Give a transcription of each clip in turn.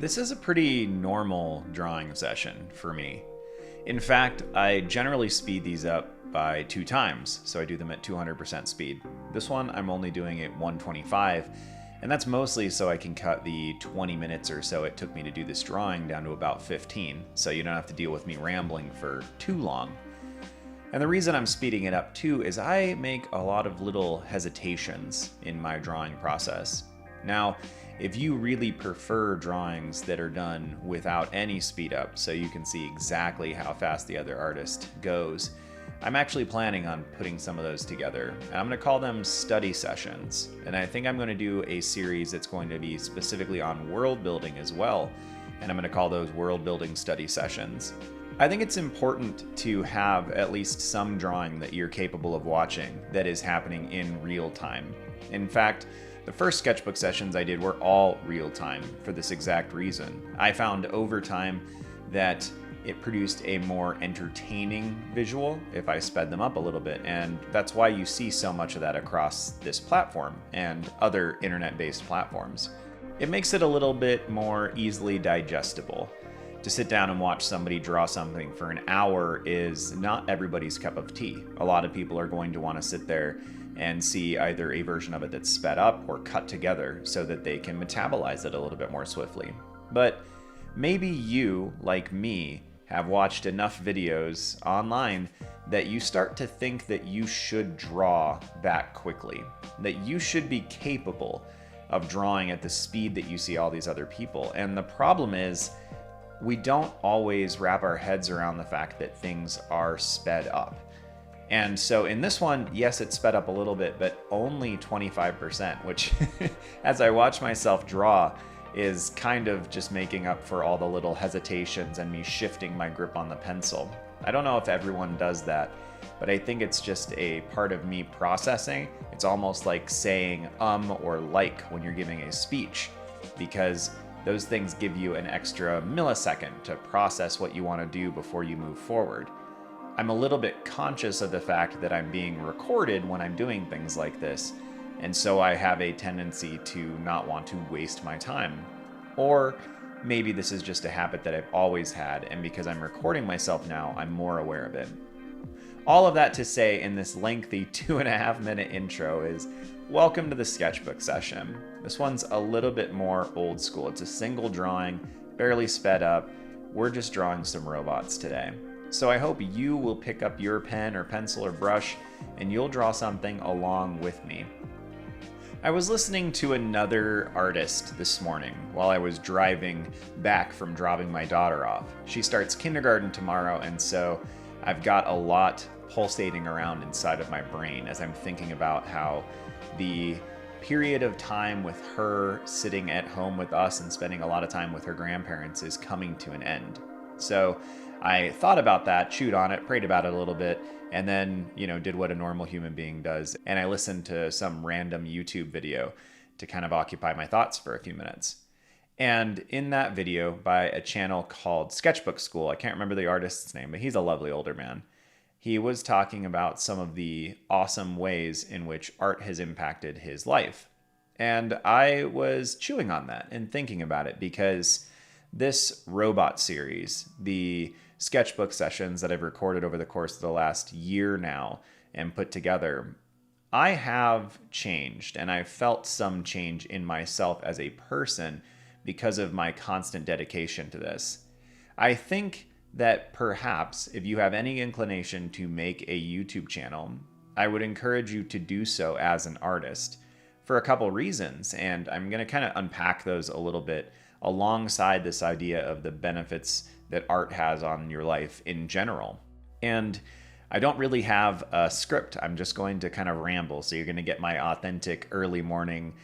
This is a pretty normal drawing session for me. In fact, I generally speed these up by 2 times, so I do them at 200% speed. This one I'm only doing at 125, and that's mostly so I can cut the 20 minutes or so it took me to do this drawing down to about 15, so you don't have to deal with me rambling for too long. And the reason I'm speeding it up too is I make a lot of little hesitations in my drawing process. Now, if you really prefer drawings that are done without any speed up so you can see exactly how fast the other artist goes, I'm actually planning on putting some of those together. And I'm going to call them study sessions. And I think I'm going to do a series that's going to be specifically on world building as well. And I'm going to call those world building study sessions. I think it's important to have at least some drawing that you're capable of watching that is happening in real time. In fact, the first sketchbook sessions I did were all real time for this exact reason. I found over time that it produced a more entertaining visual if I sped them up a little bit, and that's why you see so much of that across this platform and other internet-based platforms. It makes it a little bit more easily digestible. To sit down and watch somebody draw something for an hour is not everybody's cup of tea. A lot of people are going to want to sit there and see either a version of it that's sped up or cut together so that they can metabolize it a little bit more swiftly. But maybe you, like me, have watched enough videos online that you start to think that you should draw that quickly, that you should be capable of drawing at the speed that you see all these other people. And the problem is, we don't always wrap our heads around the fact that things are sped up. And so in this one, yes, it's sped up a little bit, but only 25%, which as I watch myself draw is kind of just making up for all the little hesitations and me shifting my grip on the pencil. I don't know if everyone does that, but I think it's just a part of me processing. It's almost like saying or like when you're giving a speech, because those things give you an extra millisecond to process what you want to do before you move forward. I'm a little bit conscious of the fact that I'm being recorded when I'm doing things like this, and so I have a tendency to not want to waste my time. Or maybe this is just a habit that I've always had, and because I'm recording myself now, I'm more aware of it. All of that to say in this lengthy 2.5-minute intro is, welcome to the sketchbook session. This one's a little bit more old school. It's a single drawing, barely sped up. We're just drawing some robots today. So I hope you will pick up your pen or pencil or brush and you'll draw something along with me. I was listening to another artist this morning while I was driving back from dropping my daughter off. She starts kindergarten tomorrow, and so I've got a lot pulsating around inside of my brain as I'm thinking about how the period of time with her sitting at home with us and spending a lot of time with her grandparents is coming to an end. So I thought about that, chewed on it, prayed about it a little bit, and then, did what a normal human being does. And I listened to some random YouTube video to kind of occupy my thoughts for a few minutes. And in that video by a channel called Sketchbook School, I can't remember the artist's name, but he's a lovely older man. He was talking about some of the awesome ways in which art has impacted his life. And I was chewing on that and thinking about it because this robot series, the sketchbook sessions that I've recorded over the course of the last year now and put together, I have changed, and I've felt some change in myself as a person because of my constant dedication to this. I think that perhaps if you have any inclination to make a YouTube channel, I would encourage you to do so as an artist for a couple reasons, and I'm going to kind of unpack those a little bit alongside this idea of the benefits that art has on your life in general. And I don't really have a script. I'm just going to kind of ramble. So you're going to get my authentic early morning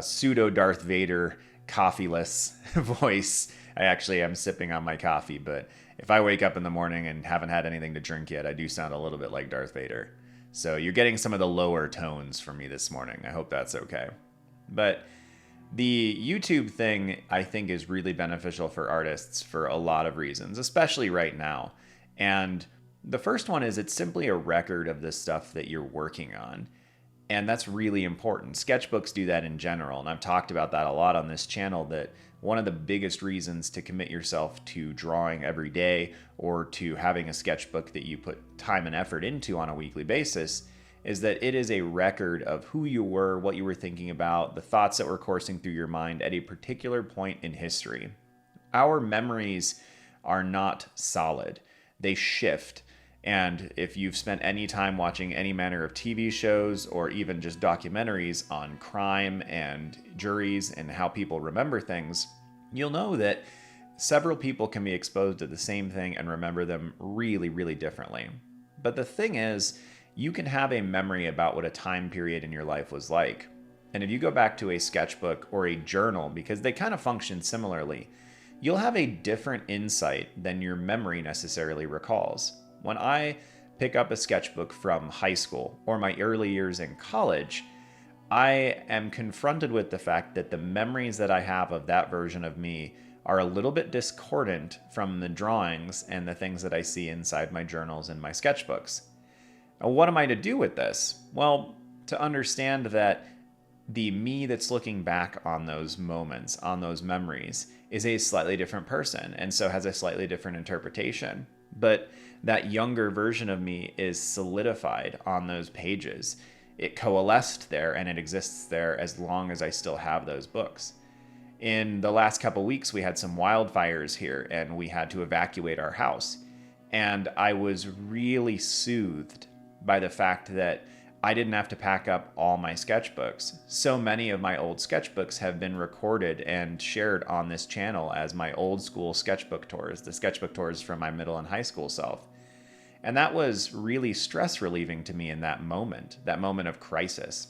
pseudo Darth Vader coffeeless voice. I actually am sipping on my coffee, but if I wake up in the morning and haven't had anything to drink yet, I do sound a little bit like Darth Vader. So you're getting some of the lower tones from me this morning. I hope that's okay. But the YouTube thing, I think, is really beneficial for artists for a lot of reasons, especially right now. And the first one is it's simply a record of the stuff that you're working on. And that's really important. Sketchbooks do that in general, and I've talked about that a lot on this channel, that one of the biggest reasons to commit yourself to drawing every day or to having a sketchbook that you put time and effort into on a weekly basis is that it is a record of who you were, what you were thinking about, the thoughts that were coursing through your mind at a particular point in history. Our memories are not solid. They shift. And if you've spent any time watching any manner of TV shows or even just documentaries on crime and juries and how people remember things, you'll know that several people can be exposed to the same thing and remember them really, really differently. But the thing is, you can have a memory about what a time period in your life was like. And if you go back to a sketchbook or a journal, because they kind of function similarly, you'll have a different insight than your memory necessarily recalls. When I pick up a sketchbook from high school or my early years in college, I am confronted with the fact that the memories that I have of that version of me are a little bit discordant from the drawings and the things that I see inside my journals and my sketchbooks. Now, what am I to do with this? Well, to understand that the me that's looking back on those moments, on those memories, is a slightly different person and so has a slightly different interpretation. But that younger version of me is solidified on those pages. It coalesced there and it exists there as long as I still have those books. In the last couple weeks, we had some wildfires here and we had to evacuate our house. And I was really soothed by the fact that I didn't have to pack up all my sketchbooks. So many of my old sketchbooks have been recorded and shared on this channel as my old school sketchbook tours, the sketchbook tours from my middle and high school self. And that was really stress relieving to me in that moment of crisis.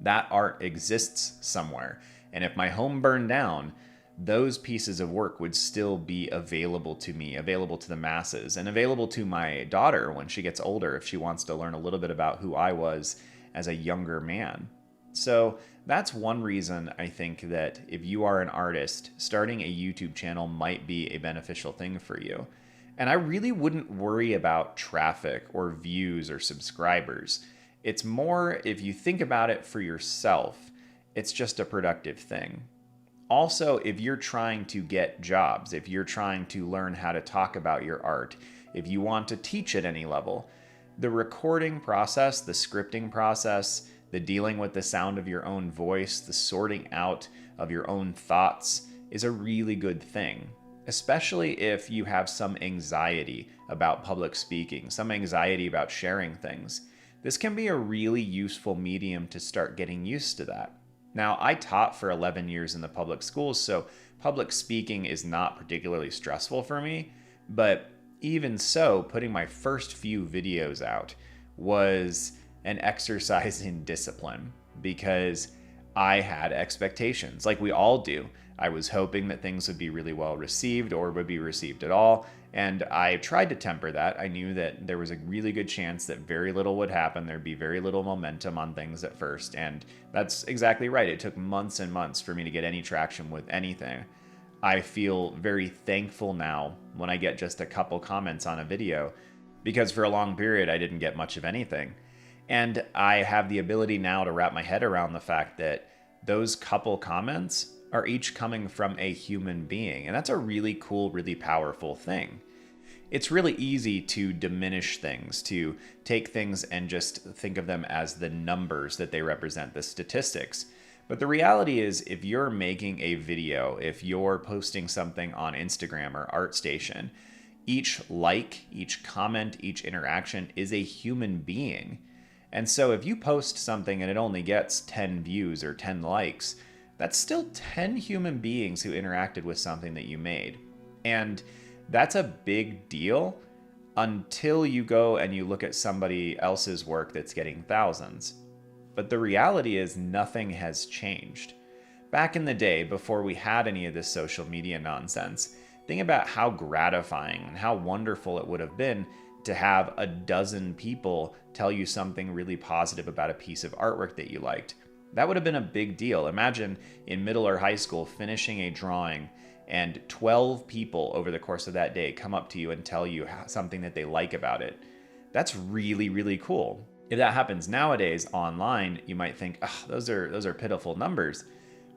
That art exists somewhere. And if my home burned down, those pieces of work would still be available to me, available to the masses, and available to my daughter when she gets older if she wants to learn a little bit about who I was as a younger man. So that's one reason I think that if you are an artist, starting a YouTube channel might be a beneficial thing for you. And I really wouldn't worry about traffic or views or subscribers. It's more, if you think about it for yourself, it's just a productive thing. Also, if you're trying to get jobs, if you're trying to learn how to talk about your art, if you want to teach at any level, the recording process, the scripting process, the dealing with the sound of your own voice, the sorting out of your own thoughts is a really good thing, especially if you have some anxiety about public speaking, some anxiety about sharing things. This can be a really useful medium to start getting used to that. Now, I taught for 11 years in the public schools, so public speaking is not particularly stressful for me, but even so, putting my first few videos out was an exercise in discipline because I had expectations, like we all do. I was hoping that things would be really well received or would be received at all, and I tried to temper that. I knew that there was a really good chance that very little would happen. There'd be very little momentum on things at first, and that's exactly right. It took months and months for me to get any traction with anything. I feel very thankful now when I get just a couple comments on a video, because for a long period I didn't get much of anything. And I have the ability now to wrap my head around the fact that those couple comments are each coming from a human being. And that's a really cool, really powerful thing. It's really easy to diminish things, to take things and just think of them as the numbers that they represent, the statistics. But the reality is, if you're making a video, if you're posting something on Instagram or ArtStation, each like, each comment, each interaction is a human being. And so if you post something and it only gets 10 views or 10 likes, that's still 10 human beings who interacted with something that you made. And that's a big deal until you go and you look at somebody else's work that's getting thousands. But the reality is nothing has changed. Back in the day, before we had any of this social media nonsense, think about how gratifying and how wonderful it would have been to have a dozen people tell you something really positive about a piece of artwork that you liked. That would have been a big deal. Imagine in middle or high school finishing a drawing and 12 people over the course of that day come up to you and tell you something that they like about it. That's really, really cool. If that happens nowadays online, you might think, oh, those are pitiful numbers.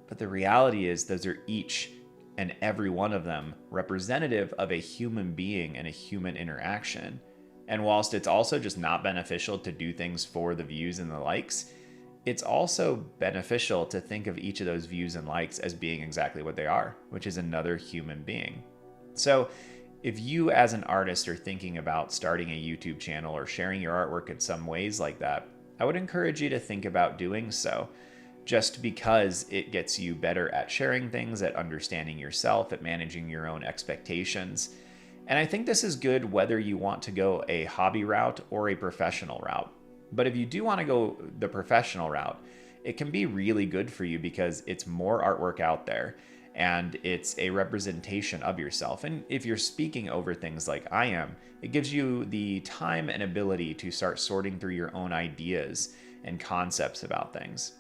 But the reality is those are each and every one of them representative of a human being and a human interaction. And whilst it's also just not beneficial to do things for the views and the likes, it's also beneficial to think of each of those views and likes as being exactly what they are, which is another human being. So if you as an artist are thinking about starting a YouTube channel or sharing your artwork in some ways like that, I would encourage you to think about doing so, just because it gets you better at sharing things, at understanding yourself, at managing your own expectations. And I think this is good whether you want to go a hobby route or a professional route. But if you do want to go the professional route, it can be really good for you because it's more artwork out there and it's a representation of yourself. And if you're speaking over things like I am, it gives you the time and ability to start sorting through your own ideas and concepts about things.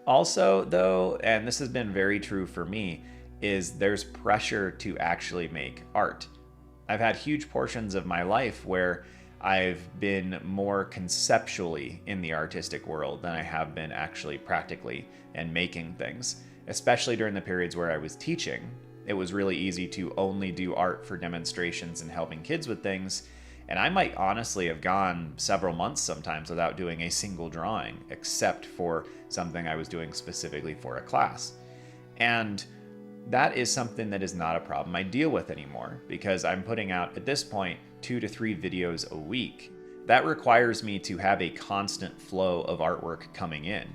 Also, though, and this has been very true for me, is there's pressure to actually make art. I've had huge portions of my life where I've been more conceptually in the artistic world than I have been actually practically and making things, especially during the periods where I was teaching. It was really easy to only do art for demonstrations and helping kids with things, and I might honestly have gone several months sometimes without doing a single drawing, except for something I was doing specifically for a class. And that is something that is not a problem I deal with anymore because I'm putting out, at this point, 2 to 3 videos a week. That requires me to have a constant flow of artwork coming in,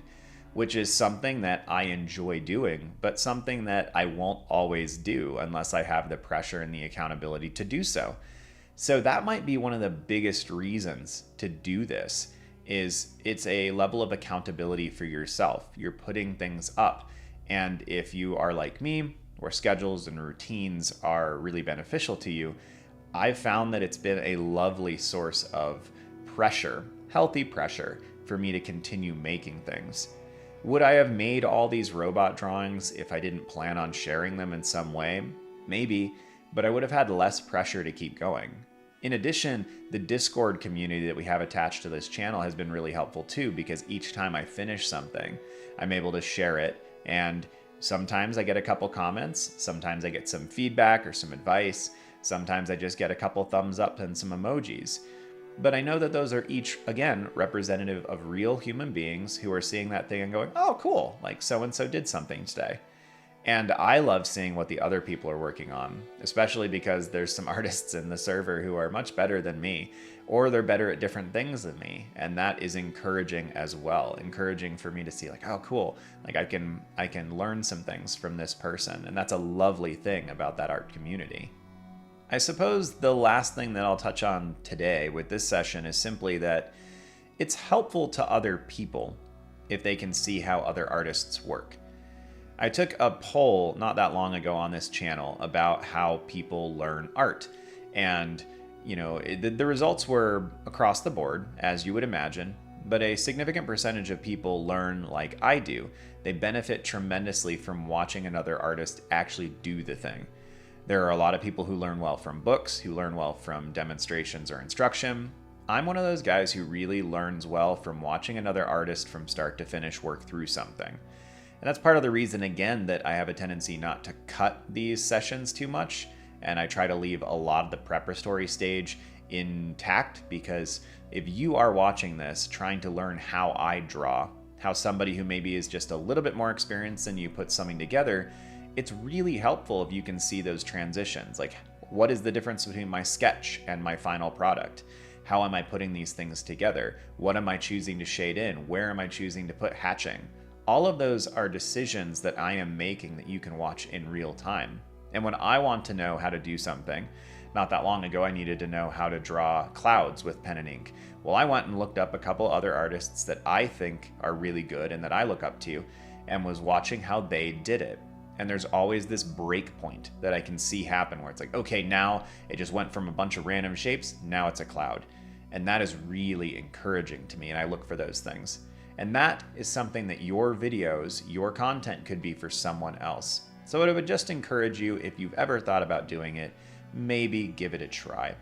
which is something that I enjoy doing, but something that I won't always do unless I have the pressure and the accountability to do so. So that might be one of the biggest reasons to do this, is it's a level of accountability for yourself. You're putting things up. And if you are like me, where schedules and routines are really beneficial to you, I've found that it's been a lovely source of pressure, healthy pressure, for me to continue making things. Would I have made all these robot drawings if I didn't plan on sharing them in some way? Maybe, but I would have had less pressure to keep going. In addition, the Discord community that we have attached to this channel has been really helpful too, because each time I finish something, I'm able to share it, and sometimes I get a couple comments, sometimes I get some feedback or some advice, sometimes I just get a couple thumbs up and some emojis. But I know that those are each, again, representative of real human beings who are seeing that thing and going, oh, cool, like so-and-so did something today. And I love seeing what the other people are working on, especially because there's some artists in the server who are much better than me, or they're better at different things than me. And that is encouraging as well, encouraging for me to see like, oh, cool, like I can learn some things from this person. And that's a lovely thing about that art community. I suppose the last thing that I'll touch on today with this session is simply that it's helpful to other people if they can see how other artists work. I took a poll not that long ago on this channel about how people learn art. And, you know, the results were across the board, as you would imagine, but a significant percentage of people learn like I do. They benefit tremendously from watching another artist actually do the thing. There are a lot of people who learn well from books, who learn well from demonstrations or instruction. I'm one of those guys who really learns well from watching another artist from start to finish work through something. And that's part of the reason, again, that I have a tendency not to cut these sessions too much, and I try to leave a lot of the preparatory stage intact, because if you are watching this trying to learn how I draw, how somebody who maybe is just a little bit more experienced than you put something together, it's really helpful if you can see those transitions. Like, what is the difference between my sketch and my final product? How am I putting these things together? What am I choosing to shade in? Where am I choosing to put hatching? All of those are decisions that I am making that you can watch in real time. And when I want to know how to do something, not that long ago I needed to know how to draw clouds with pen and ink. Well, I went and looked up a couple other artists that I think are really good and that I look up to, and was watching how they did it. And there's always this break point that I can see happen where it's like, okay, now it just went from a bunch of random shapes, now it's a cloud. And that is really encouraging to me, and I look for those things. And that is something that your videos, your content could be for someone else. So I would just encourage you, if you've ever thought about doing it, maybe give it a try.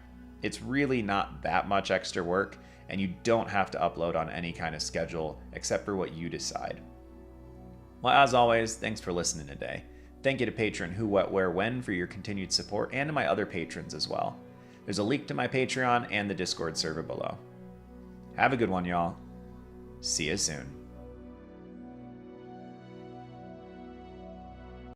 It's really not that much extra work, and you don't have to upload on any kind of schedule except for what you decide. Well, as always, thanks for listening today. Thank you to patron Who, What, Where, When for your continued support, and to my other patrons as well. There's a link to my Patreon and the Discord server below. Have a good one, y'all. See you soon.